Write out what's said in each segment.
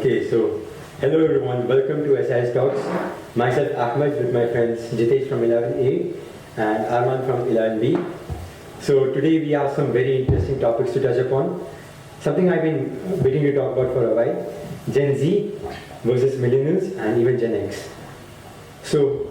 Okay, so hello everyone, welcome to SIS Talks. Myself Ahmad with my friends Jithesh from 11A and Armaan from 11B. So today we have some very interesting topics to touch upon. Something I've been waiting to talk about for a while, Gen Z versus Millennials and even Gen X. So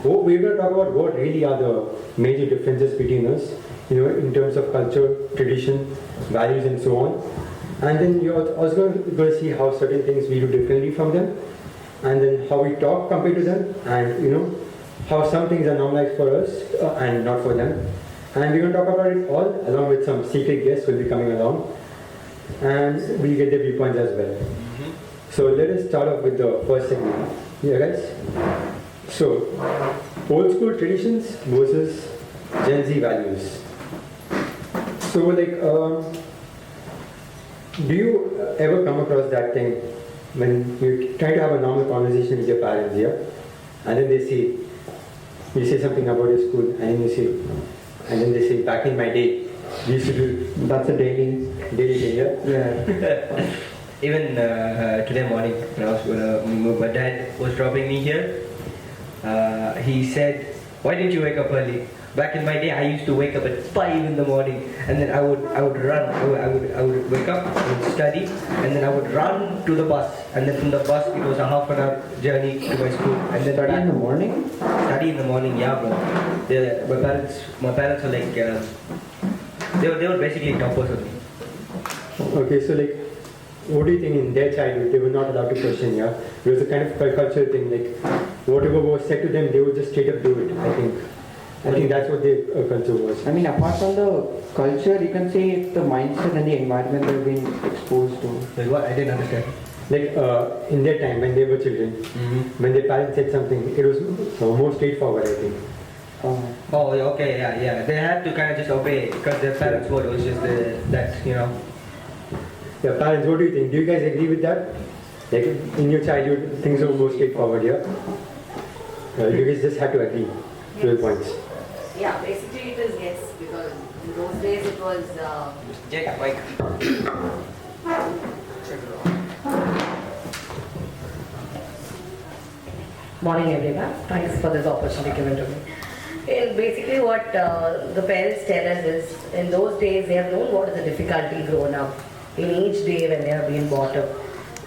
we're going to talk about what really are the major differences between us, in terms of culture, tradition, values and so on. And then you're also going to see how certain things we do differently from them, and then how we talk compared to them, and how some things are normalized for us and not for them. And we're going to talk about it all along with some secret guests who will be coming along, and we'll get their viewpoints as well. So let us start off with the first segment. Yeah, guys. So, old school traditions versus Gen Z values. So, do you ever come across that thing when you try to have a normal conversation with your parents, yeah? And then you say something about your school, and then they say, back in my day, we used to do. That's a daily thing, yeah? Yeah. Even today morning, when I was my dad was dropping me here, he said, "Why didn't you wake up early?" Back in my day, I used to wake up at 5 in the morning, and then I would run. I would wake up, I would study, and then I would run to the bus. And then from the bus, it was a half an hour journey to my school. And then Study in the morning? Study in the morning, yeah, bro. My parents were like, they were basically toppers of me. Okay, so what do you think in their childhood they were not allowed to question, yeah? It was a kind of cultural thing, whatever was said to them, they would just straight up do it, I think that's what their culture was. I mean, apart from the culture, you can say it's the mindset and the environment they've been exposed to. Like what? I didn't understand. In their time, when they were children, when their parents said something, it was more straightforward, I think. Oh, okay, yeah. They had to kind of just obey because their parents' word was just Yeah, parents, what do you think? Do you guys agree with that? In your childhood, things were more straightforward, yeah? You guys just had to agree to your points. Yeah, basically it is yes, because in those days it was... Jake, Mike. Morning everyone, thanks for this opportunity given to me. And basically what the parents tell us is, in those days they have known what is the difficulty grown up. In each day when they have been brought up,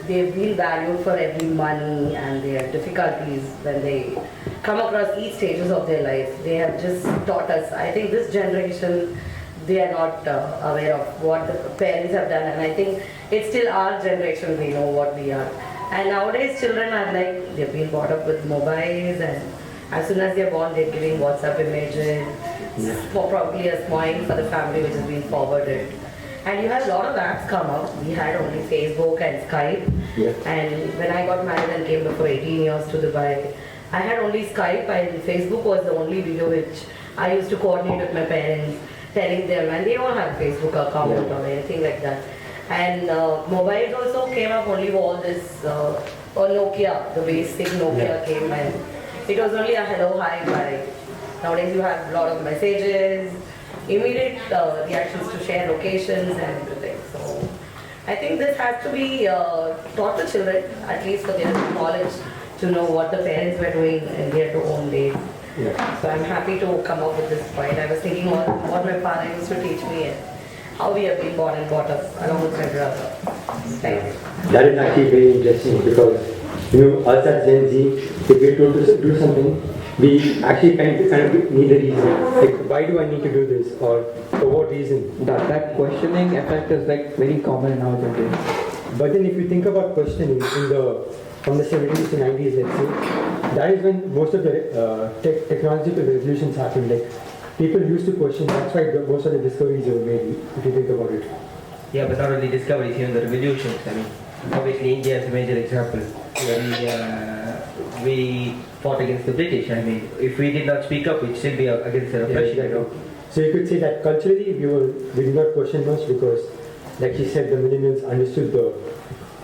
they've been valued for every money and their difficulties when they come across each stages of their life. They have just taught us. I think this generation, they are not aware of what the parents have done, and I think it's still our generation, we know what we are. And nowadays children are they've been brought up with mobiles, and as soon as they're born, they're giving WhatsApp images, for probably a smile for the family which is being forwarded. And you have a lot of apps come up. We had only Facebook and Skype. Yeah. And when I got married and came for 18 years to Dubai, I had only Skype, and Facebook was the only video which I used to coordinate with my parents, telling them, and they all have Facebook account or anything like that. And mobiles also came up only for all this, or Nokia, the basic Nokia came, and it was only a hello, hi, bye. Nowadays you have a lot of messages, immediate reactions to share locations and everything. So I think this has to be taught to children, at least for their knowledge, to know what the parents were doing in their own days. Yeah. So I'm happy to come up with this point. I was thinking what my father used to teach me and how we have been born and brought up along with my brother. Thank you. That is actually very interesting because, us as Gen Z, if we're told to do something, we actually kind of need a reason. Why do I need to do this? Or for what reason? That questioning effect is very common in our generation. But then if you think about questioning from the 70s to 90s, let's say, that is when most of the technological revolutions happened. People used to question, that's why most of the discoveries were made, if you think about it. Yeah, but not only discoveries, even the revolutions. I mean, obviously India is a major example. We fought against the British. I mean, if we did not speak up, we'd still be against the oppression. Exactly. So you could say that culturally we did not question much because, like she said, the millennials understood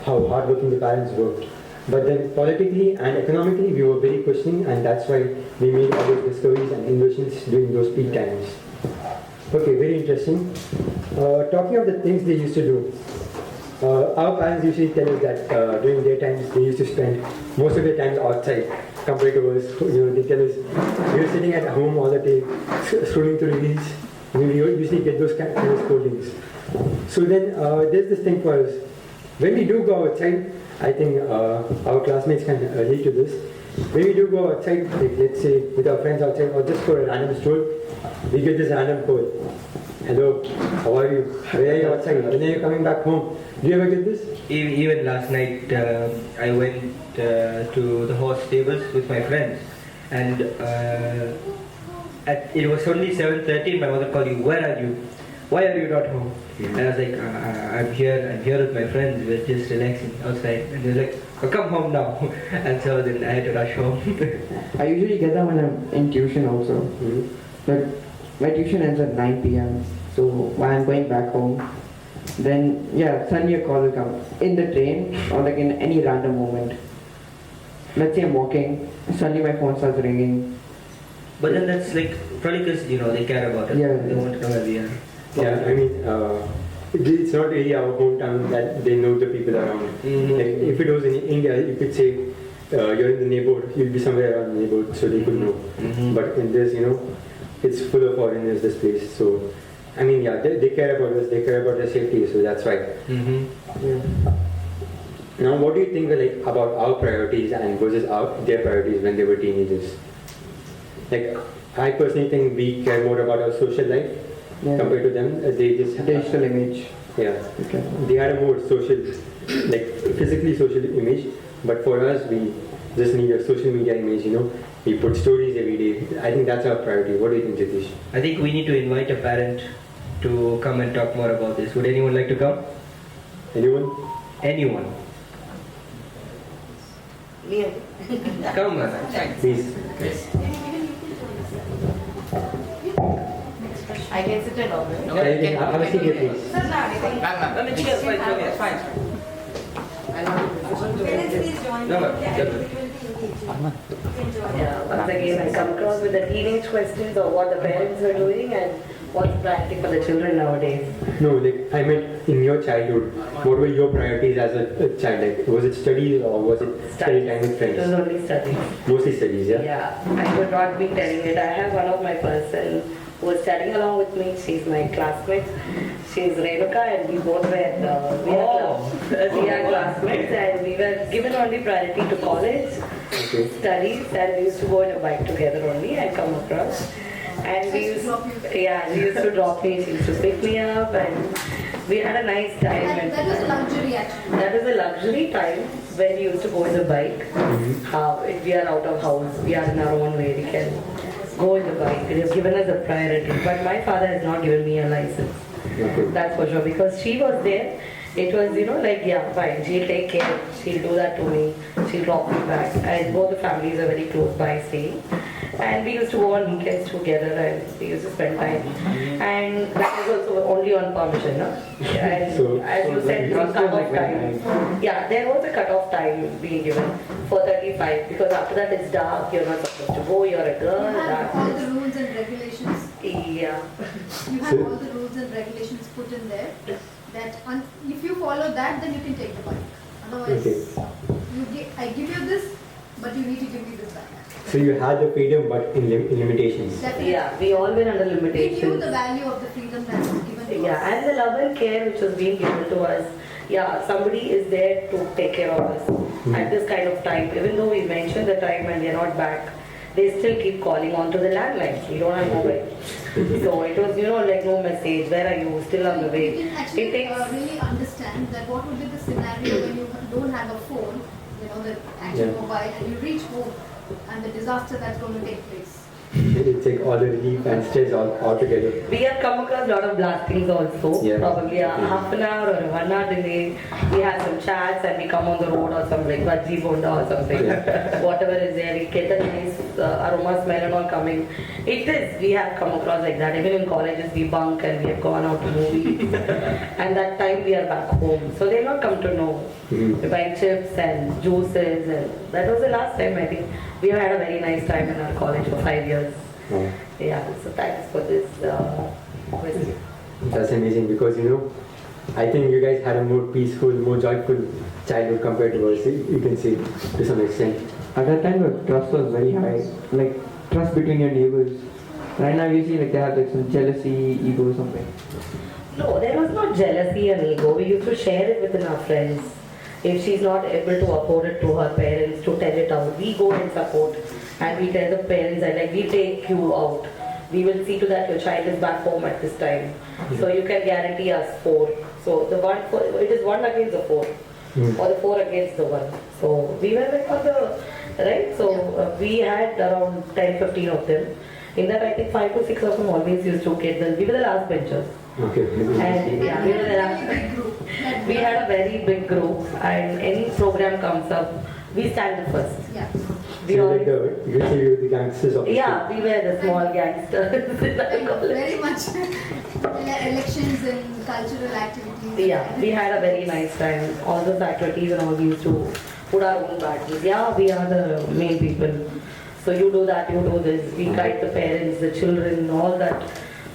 how hardworking the parents worked. But then politically and economically we were very questioning, and that's why we made all those discoveries and innovations during those peak times. Okay, very interesting. Talking of the things they used to do, Our parents usually tell us that during their times they used to spend most of their time outside compared to us. They tell us we were sitting at home all the day, scrolling through reels. We usually get those kind of scoldings. So then there's this thing for us. When we do go outside, I think our classmates can relate to this. When we do go outside, like let's say with our friends outside or just for a random stroll, we get this random call. Hello, how are you? Where are you outside? When are you coming back home? Do you ever get this? Even last night, I went to the horse stables with my friends, and it was only 7:30. My mother called you. Where are you? Why are you not home? And I was like, I'm here with my friends. We're just relaxing outside. And they're like, oh, come home now. And so then I had to rush home. I usually get that when I'm in tuition also. But my tuition ends at 9 p.m. So while I'm going back home, then yeah, suddenly a call will come in the train or like in any random moment. Let's say I'm walking, suddenly my phone starts ringing. But then that's like probably because they care about us. Yeah. They want to know where we are. Yeah, I mean, it's not really our hometown that they know the people around. Like if it was in India, you could say you're in the neighborhood, you'll be somewhere around the neighborhood, so they could know. But in this, it's full of foreigners, this place. So, I mean, yeah, they care about us, they care about their safety, so that's right. Yeah. Now, what do you think like about our priorities and versus their priorities when they were teenagers? Like, I personally think we care more about our social life compared to them. They just Digital image. Yeah, Okay. they had a more social, like physically social image. But for us, we just need a social media image. We put stories every day. I think that's our priority. What do you think, Jithesh? I think we need to invite a parent to come and talk more about this. Would anyone like to come? Anyone? Anyone? Yeah. Come on. Please. I can sit and all, right? Yeah, you can have a seat here, please. No, ma'am. Yeah, once again, I come across with the teenage questions of what the parents are doing and what's practical for the children nowadays. No, like I meant in your childhood, what were your priorities as a child? Like, was it studies or was it spending time with It friends? was only studies. Mostly studies, yeah? Yeah, I would not be telling it. I have one of my person who was studying along with me. She's my classmate. She's Renuka and we both were, we are classmates and we were given only priority to college, studies, and we used to go on a bike together only and come across. And we used to drop me, she used to pick me up and we had a nice time. And that was a luxury actually. That was a luxury time when we used to go on the bike. If we are out of house, we are in our own way, we can go in the bike. It has given us a priority. But my father has not given me a license. That's for sure. Because she was there, it was, like, yeah, fine, she'll take care, she'll do that to me, she'll drop me back. And both the families are very close by staying. And we used to go on weekends together and we used to spend time. And that was also only on permission, no? And So- as you said, the cut-off time. Yeah, there was a cut-off time being given for 35 because after that it's dark, you're not supposed to go, you're a girl. You have all the That, rules and regulations. yeah. You have all the rules and regulations put in there. That if you follow that, then you can take the bike. Otherwise, I give you this, but you need to give me this back. So you had the freedom but in limitations. Definitely. Yeah, we all were under We knew limitations. the value of the freedom that was given to Yeah, us. and the love and care which was being given to us. Yeah, somebody is there to take care of us at this kind of time. Even though we mention the time and we are not back, they still keep calling on to the landlines. We don't have mobile. So it was, like no message. Where are you? Still on the way. You can actually It takes. really understand that what would be the scenario when you don't have a phone, the actual Yeah. mobile, and you reach home and the disaster that's going to take place. It's like all the relief and stress all together. We have come across a lot of blastings also. Yeah. Probably a half an hour or a 1 hour delay. We have some chats and we come on the road or some like bhaji bonda or something. Whatever is there, we get a nice aroma smell and all coming. It is, we have come across like that. Even in colleges we bunk and we have gone out to movies. And that time we are back home. So they've not come to know. We buy chips and juices and that was the last time I think. We have had a very nice time in our college for 5 years. Oh, Yeah, so thanks for this question. that's amazing because I think you guys had a more peaceful, more joyful childhood compared to us. You can see to some extent. At that time, the trust was very high. Like trust between your neighbors. Right now, you see like they have like some jealousy, ego, something. No, there was not jealousy and ego. We used to share it within our friends. If she's not able to afford it to her parents to tell it out, we go and support. And we tell the parents that like we take you out. We will see to that your child is back home at this time. So you can guarantee us 4. So the it is 1 against the 4. Or the 4 against the 1. So we were like on the right. So we had around 10-15 of them. In that I think 5 to 6 of them always used to get them. We were the last benchers. Okay. And yeah, we were the last. We had a very big group, and any program comes up, we stand the first. Yeah. We So all, like you can say you were the gangsters of the yeah, we were the small gangsters. Very much. Elections and cultural activities. Yeah, we had a very nice time. All those activities and all we used to put our own battles. Yeah, we are the main people. So you do that, you do this. We guide the parents, the children, all that.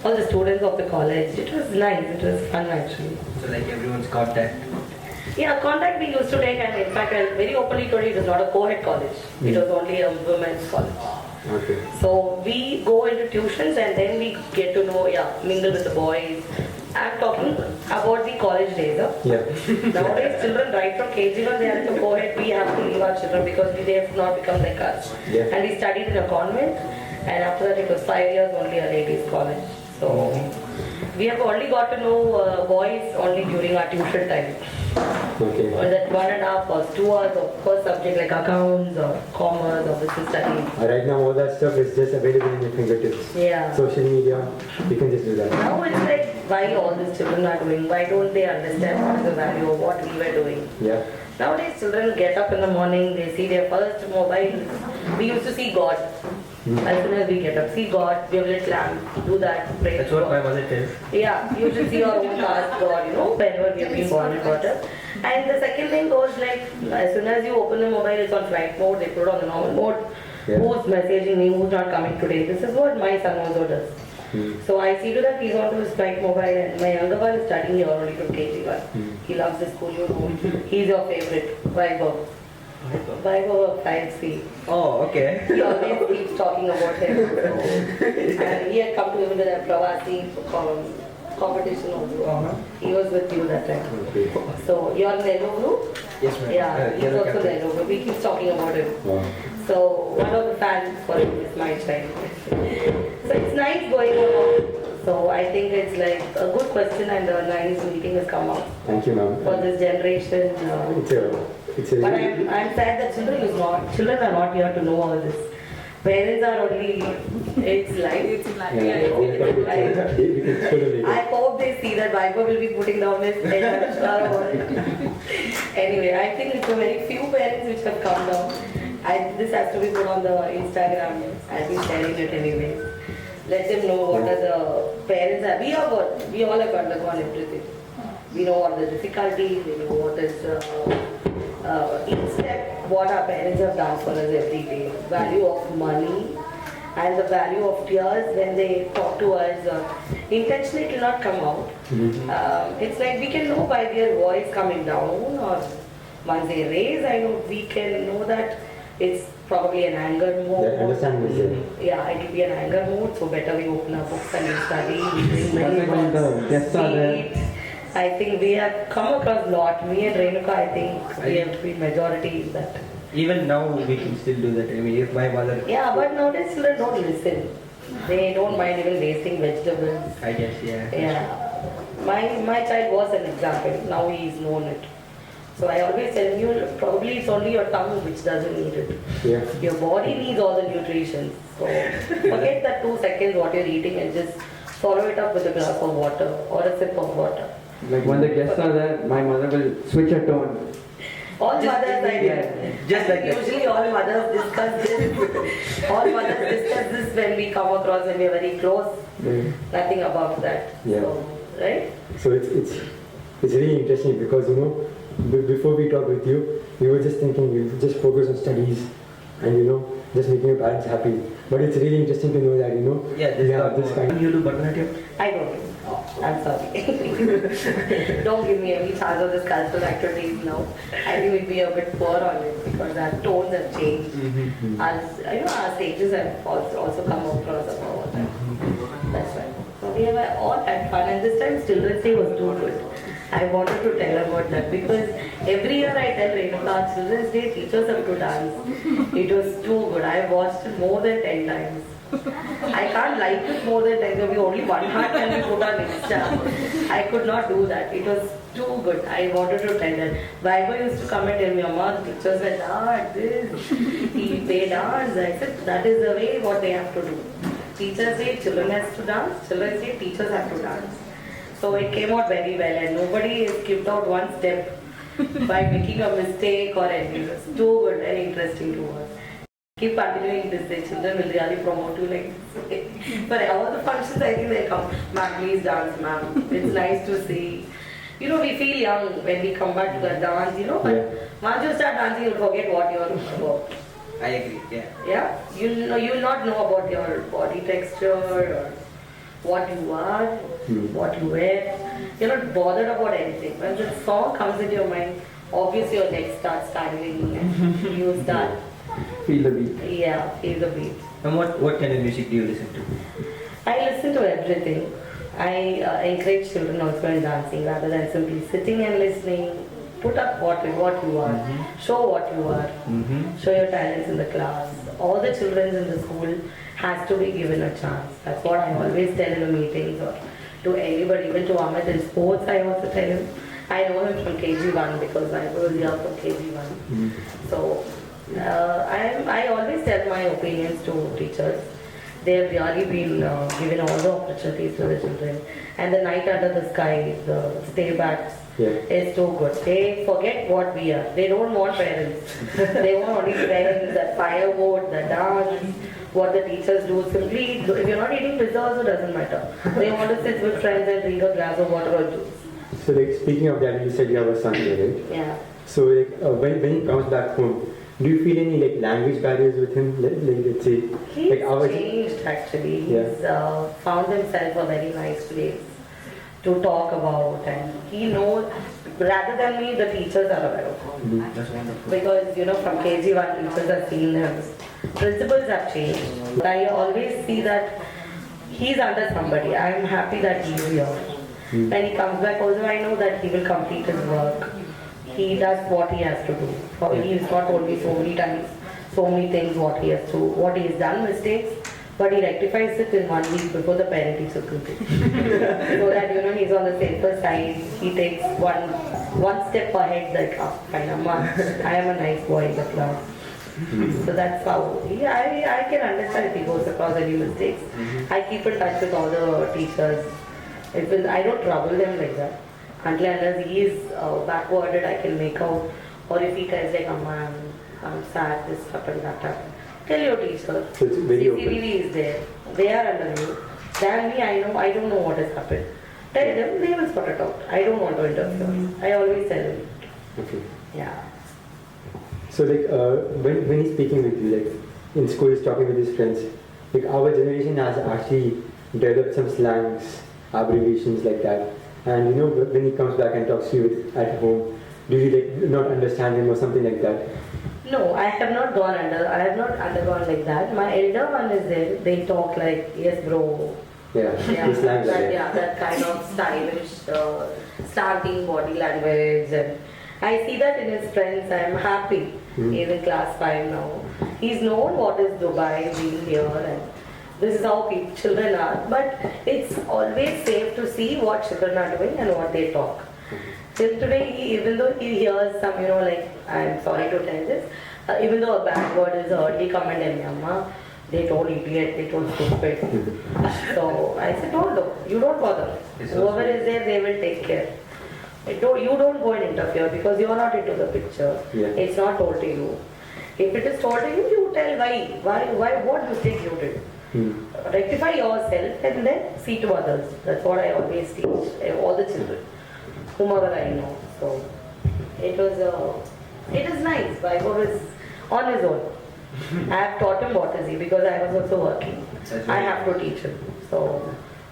All the students of the college. It was nice. It was fun actually. So like everyone's contact. Yeah, contact we used to take, and in fact, I very openly told you it was not a co-ed college. It was only a women's college. Okay. So we go into tuitions and then we get to know, mingle with the boys. I'm talking about the college days. Yeah. Nowadays, children right from KG1 they are to co-ed. We have to leave our children because they have not become like us. Yeah. And we studied in a convent, and after that it was 5 years only a ladies' college. So we have only got to know boys only during our tuition time. Okay. Or that 1.5 or 2 hours of first subject like accounts or commerce or business studies. Right now, all that stuff is just available in your fingertips. Yeah. Social media, you can just do that. Now it's like why all these children are doing, why don't they understand what is the value of what we were doing? Yeah. Nowadays children get up in the morning, they see their first mobile. We used to see God. As soon as we get up, see God, give lit lamp, do that, pray. That's to what God. my mother tells. Yeah, you should see your own past God, whenever we have been born and brought up. And the second thing goes like, as soon as you open the mobile, it's on flight mode, they put it on the normal mode. Yeah. Who's messaging me, who's not coming today? This is what my son also does. So I see to that he's on to his flight mobile, and my younger one is studying here already from KG1. He loves the school, He's your favorite, Vaibhav. Vaibhav of 5C. Oh, okay. He always keeps talking about him. And he had come to even the Pravasi competition also. He was with you that time. Okay. So you're in the Yellow group? Yes, ma'am. Yeah, he's Yellow also captain. the Yellow group. We keep talking about him. Wow. So one of the fans for him is my child. So it's nice going on. So I think it's like a good question and a nice meeting has come up Thank you, ma'am. for this generation. It's a But I'm sad that children are not here to know all this. Parents are only, it's life. I hope they see that Viper will be putting down his head. I'm sure about it. Anyway, I think it's a very few parents which have come down. This has to be put on the Instagram. I'll be sharing it anyway. Let them know what are the parents are. We all have undergone everything. We know what the difficulties, we know what is each step, what our parents have done for us every day. Value of money and the value of tears when they talk to us. Intentionally it will not come out. It's like we can know by their voice coming down, or once they raise, I know we can know that it's probably an anger mode. Yeah, understand what you're saying. Yeah, it will be an anger mode, so better we open our books and we study. We bring That's many when the books, guests are we there. eat. I think we have come across a lot. Me and Renuka, I think we have to be majority in that. Even now we can still do that. I mean, if my mother, Yeah, but nowadays children don't listen. They don't mind even wasting vegetables. I guess, yeah. Yeah. My child was an example. Now he is known it. So I always tell you, probably it's only your tongue which doesn't need it. Yeah. Your body needs all the nutrition. So forget that 2 seconds what you're eating and just follow it up with a glass of water or a sip of water. Like when the guests are there, my mother will switch her tone. All Just mothers, I yeah, just like that. usually all mothers discuss this. All mothers discuss this when we come across when we are very close. Yeah. Nothing about that. Yeah. So, right? So it's really interesting because before we talk with you, we were just thinking we just focus on studies, and just making your parents happy. But it's really interesting to know that, you know, Yeah, you have this kind You do Bharatanatyam? I don't know. I'm sorry. Don't give me any chance of this cultural activities now. I think we'll be a bit poor on it because our tones have changed. As you know, our stages have also come across about all that. That's right. So we have all had fun, and this time Children's Day was too good. I wanted to tell about that because every year I tell Renuka, Children's Day teachers have to dance. It was too good. I watched it more than 10 times. I can't like it more than 10 times. Only one heart can be put on Insta. I could not do that. It was too good. I wanted to tell her. Bible used to come and tell me, Ahmad, teachers said, this, they dance. I said, that is the way what they have to do. Teachers say children has to dance, children say teachers have to dance. So it came out very well and nobody skipped out one step by making a mistake or anything. It was too good, very interesting to us. Keep continuing this, the children will really promote you like this. But all the functions I think they come, ma'am please dance ma'am. It's nice to see. You know, we feel young when we come back to the dance, you know, but once you start dancing you'll forget what you're about. I agree, yeah. Yeah, you'll not know about your body texture or what you are, what you wear. You're not bothered about anything. When the song comes into your mind, obviously your legs start standing and you start. Feel the beat. Yeah, feel the beat. And what kind of music do you listen to? I listen to everything. I encourage children also in dancing rather than simply sitting and listening. Put up what you are. Show what you are. Show your talents in the class. All the children in the school has to be given a chance. That's what I always tell in the meetings or to anybody, even to Ahmad in sports. I also tell him. I know him from KG1 because I was here from KG1. So I always tell my opinions to teachers. They have really been given all the opportunities to the children. And the night under the sky, the stay backs. It's too good. They forget what we are. They don't want parents. They want only parents, that firewood, the dance, what the teachers do. Simply, if you're not eating pizza also doesn't matter. They want to sit with friends and drink a glass of water or juice. So like speaking of that, you said you have a son here, right? Yeah. So like when he comes back home, do you feel any like language barriers with him? Like let's say, He's like our changed actually. He's found himself a very nice place to talk about, and he knows rather than me, the teachers are aware of him. That's wonderful. Because you know from KG1 teachers have seen him. Principals have changed. But I always see that he's under somebody. I am happy that he's here. When he comes back also I know that he will complete his work. He does what he has to do. He has not told me so many times, so many things what he has done mistakes, but he rectifies it in 1 week before the parent teacher meeting. So that you know he's on the safer side. He takes one step ahead. Like, fine, Ahmad, I am a nice boy in the class. So that's how I can understand if he goes across any mistakes. I keep in touch with all the teachers. I don't trouble them like that. Until unless he is backwarded, I can make out. Or if he tells like, Ahmad, I'm sad, this happened, that happened. Tell your teacher. So it's very CCTV is there. They are under you. Than me, I don't know what has happened. Tell them, they will sort it out. I don't want to interfere. I always tell them. Okay. Yeah. So like when he's speaking with you, like in school he's talking with his friends, like our generation has actually developed some slangs, abbreviations like that. And you know when he comes back and talks to you at home, do you like not understand him or something like that? No, I have not undergone like that. My elder one is there. They talk like, yes bro. Yeah, his slangs are there. Yeah, that kind of stylish, starting body language, and I see that in his friends. I am happy. He's in class 5 now. He's known what is Dubai, being here, and this is how children are. But it's always safe to see what children are doing and what they talk. Till today, even though he hears some, like, I'm sorry to tell this, even though a bad word is heard, he comment and Amma, they told idiot, they told stupid. So I said, no, you don't bother. Whoever is there, they will take care. You don't go and interfere because you are not into the picture. Yeah. It's not told to you. If it is told to you, you tell why, what mistake you did. Rectify yourself and then see to others. That's what I always teach all the children, whomever I know. So it is nice. Vaibhav is on his own. I have taught him what is he because I was also working. I have to teach him. So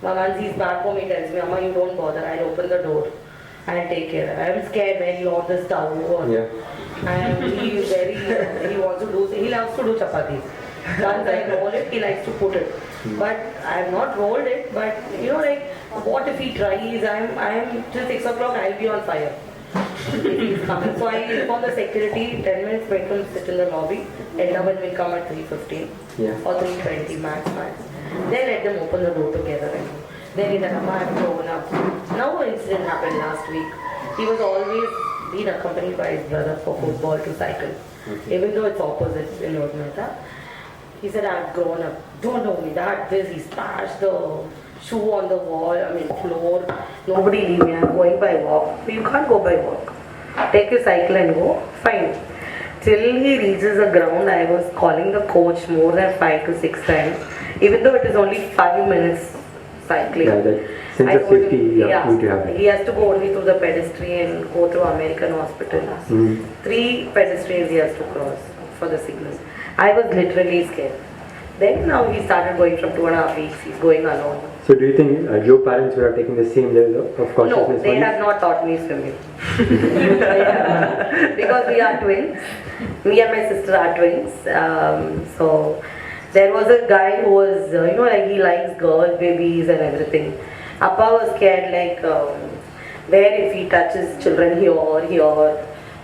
once he's back home, he tells me, Amma, you don't bother. I'll open the door. I'll take care. I'm scared when he'll on the stove. And he is very, he wants to do, he loves to do chapatis. Once I roll it, he likes to put it. But I have not rolled it, but you know, like, what if he tries? I'm till 6 o'clock, I'll be on fire. If he's coming. So I inform the security, 10 minutes, make him sit in the lobby. Elder will come at 3:15 or 3:20 max. Then let them open the door together. Then he said, Amma, I've grown up. Now an incident happened last week. He was always been accompanied by his brother for football to cycle. Even though it's opposite in Odmeta. He said, I've grown up. Don't know me that. This, he smashed the shoe on the wall, floor. Nobody leave me. I'm going by walk. You can't go by walk. Take your cycle and go. Fine. Till he reaches the ground, I was calling the coach more than 5 to 6 times. Even though it is only 5 minutes cycling. Yeah, that sense of safety you need to have. He has to go only through the pedestrian, go through American hospitals. 3 pedestrians he has to cross for the signal. I was literally scared. Then now he started going from 2.5 weeks, he's going alone. So do you think your parents would have taken the same level of consciousness? No, they have not taught me swimming. Because we are twins. Me and my sister are twins. So there was a guy who was, like he likes girls, babies and everything. Appa was scared like where if he touches children here,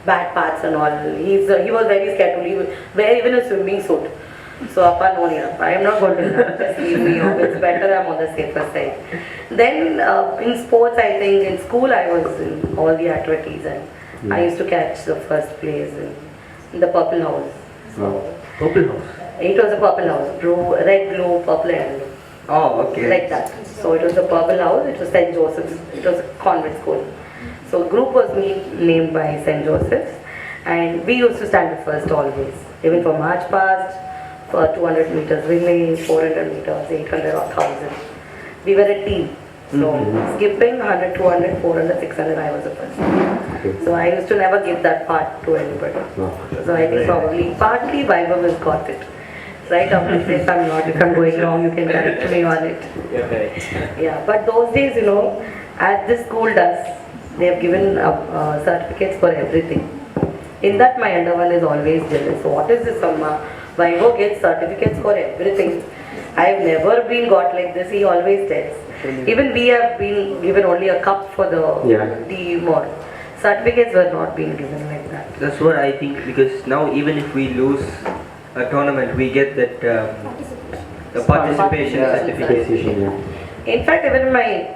bad parts and all. He was very scared to leave, wear even a swimming suit. So Appa, no, I am not going to do that. Just leave me off. It's better I'm on the safer side. Then in sports, I think in school I was in all the activities and I used to catch the first place in the Purple House. So, Purple House? It was a Purple House, red, blue, purple and blue. Oh, okay. Like that. So it was a Purple House, it was St. Joseph's, it was a convent school. So group was named by St. Joseph's and we used to stand at first always. Even for march past, for 200 meters relay, 400 meters, 800 or 1000. We were a team. So skipping 100, 200, 400, 600, I was the first. So I used to never give that part to anybody. So I think probably partly Viber has got it. Right after this, if I'm going wrong, you can correct me on it. Yeah, but those days, as this school does, they have given certificates for everything. In that, my elder one is always jealous. So what is this, Amma? Vivo gets certificates for everything. I have never been got like this, he always tells. Even we have been given only a cup for the mod. Certificates were not being given like that. That's what I think, because now even if we lose a tournament, we get that the participation certificate. In fact, even my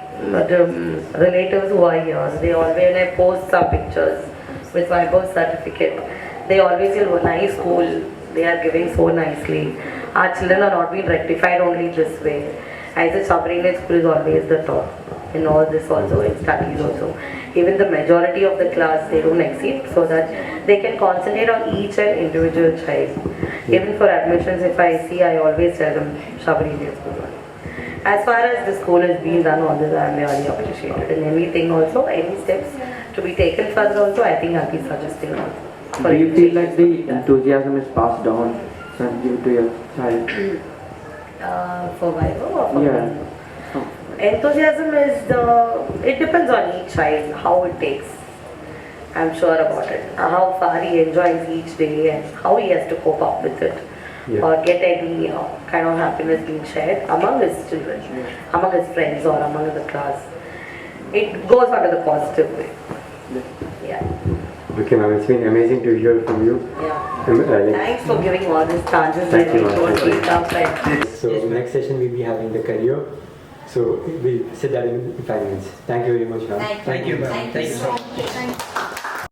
relatives who are here, they always, when I post some pictures with my birth certificate, they always say, oh, nice school, they are giving so nicely. Our children are not being rectified only this way. I said, Sabrina school is always the top in all this also, in studies also. Even the majority of the class, they don't exceed so that they can concentrate on each and individual child. Even for admissions, if I see, I always tell them, Sabrina school. As far as the school is being done on this, I am really appreciated. And anything also, any steps to be taken further also, I think I'll be suggesting also. Do you feel like the enthusiasm is passed down due to your child? For Vivo or for me? Enthusiasm is it depends on each child, how it takes. I'm sure about it. How far he enjoys each day and how he has to cope up with it. Or get any kind of happiness being shared among his children, among his friends or among the class. It goes on to the positive way. Yeah. Okay, ma'am, it's been amazing to hear from you. Yeah. Thanks for giving all these chances. Thank you, so next session we'll be having the career. So we'll sit that in 5 minutes. Thank you very much, ma'am. Thank you, ma'am. Thank you so much.